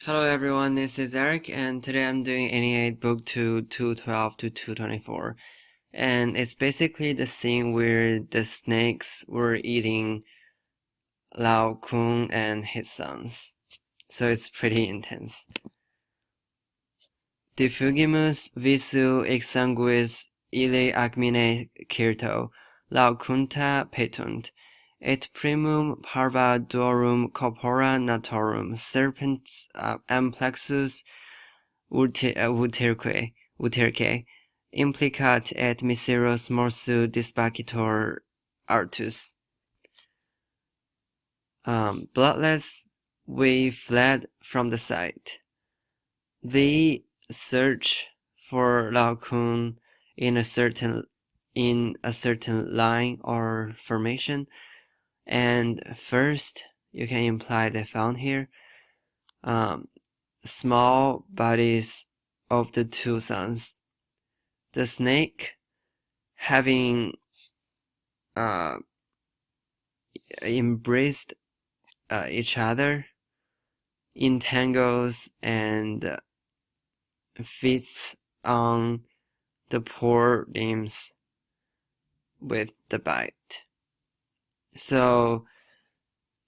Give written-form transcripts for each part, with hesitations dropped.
Hello everyone, this is Eric, and today I'm doing Aeneid book 2, 212 to 224. And it's basically the scene where the snakes were eating Lao Kun and his sons. So it's pretty intense. Diffugimus visu exsanguis ille agmine cirto, Lao Kunta petunt, et primum parva duorum corpora natorum serpens amplexus uterque implicat et miseros morsu dispacitor artus. Bloodless, we fled from the sight. They search for Lao Kun in a certain line or formation, and first you can imply they found here small bodies of the two sons. The snake having embraced each other, entangles and feasts on the poor limbs with the bite. So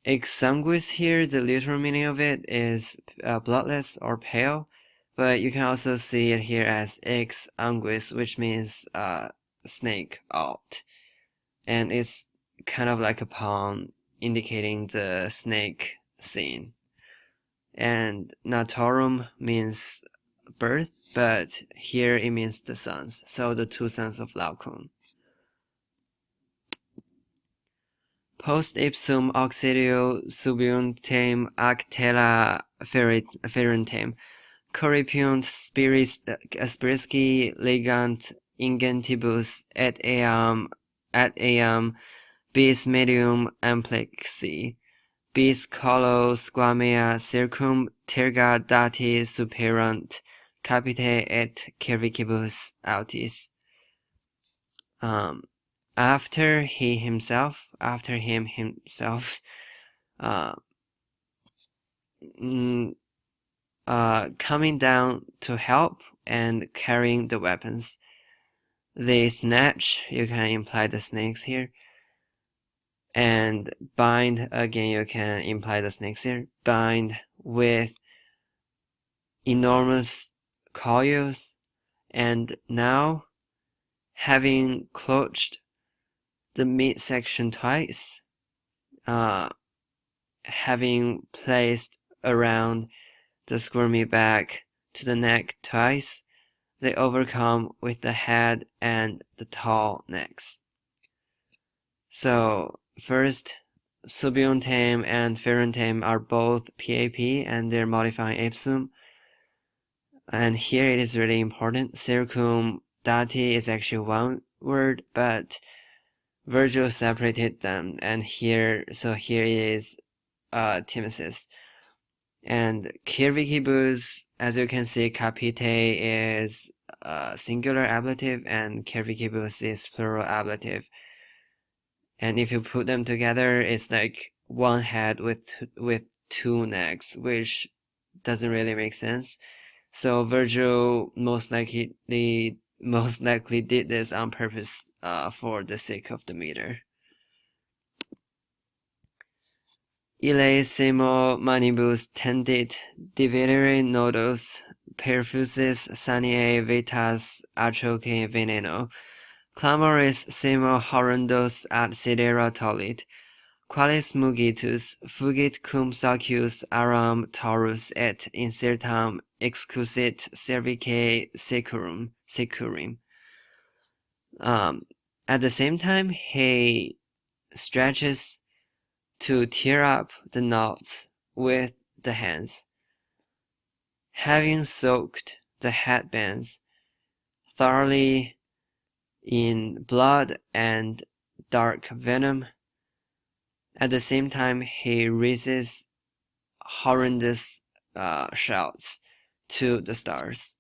exsanguis here, the literal meaning of it is bloodless or pale, but you can also see it here as ex anguis, which means snake out, and it's kind of like a pun indicating the snake scene. And natorum means birth, but here it means the sons, so the two sons of Lao Kun. Post ipsum auxilio subiuntem actella ferentem, corripunt spirisci legant ingentibus et eam bis medium amplexi, bis collo squamea circum terga dati superant capite et cervicibus autis. After him himself, coming down to help and carrying the weapons. They snatch, you can imply the snakes here, and bind, again you can imply the snakes here, bind with enormous coils, and now having clutched the midsection twice, having placed around the squirmy back to the neck twice, they overcome with the head and the tall necks. So first, subiuntem and ferentem are both PAP and they're modifying ipsum. And here it is really important. Circum dati is actually one word, but Virgil separated them, and here is Timothy's. And cervicibus, as you can see, capite is singular ablative and cervicibus is plural ablative. And if you put them together, it's like one head with two necks, which doesn't really make sense. So Virgil most likely did this on purpose for the sake of the meter. Ille semo manibus tendit dividere nodos perfusis saniae vetas atroce veneno, clamoris semo horrendos ad sidera tollit, qualis mugitus fugit cum socius aram taurus et insertam excusit cervice securim. At the same time, he stretches to tear up the knots with the hands. Having soaked the headbands thoroughly in blood and dark venom, at the same time he raises horrendous shouts to the stars,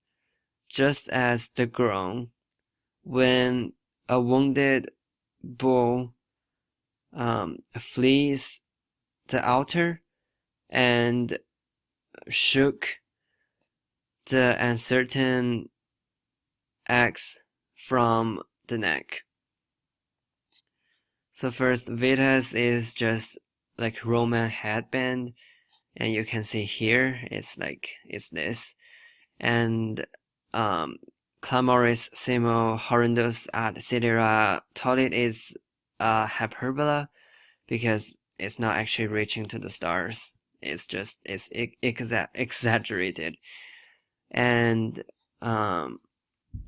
just as the groan when a wounded bull flees the altar and shook the uncertain axe from the neck. So first, Vetus is just like Roman headband, and you can see here it's this, and clamoris simo horrendus ad sidera tolit is hyperbola, because it's not actually reaching to the stars. It's exaggerated. And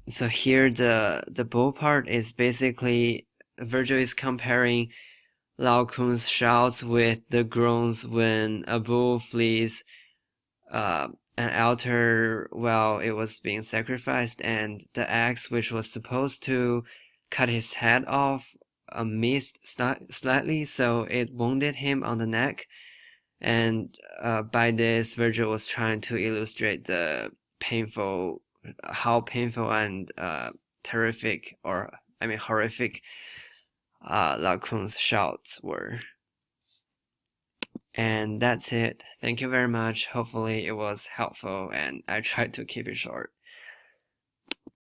so here the bull part is basically Virgil is comparing Laocoon's shouts with the groans when a bull flees an altar while it was being sacrificed, and the axe which was supposed to cut his head off missed slightly, so it wounded him on the neck. And by this, Virgil was trying to illustrate how painful and horrific Laocoon's shouts were. And that's it. Thank you very much. Hopefully it was helpful, and I tried to keep it short.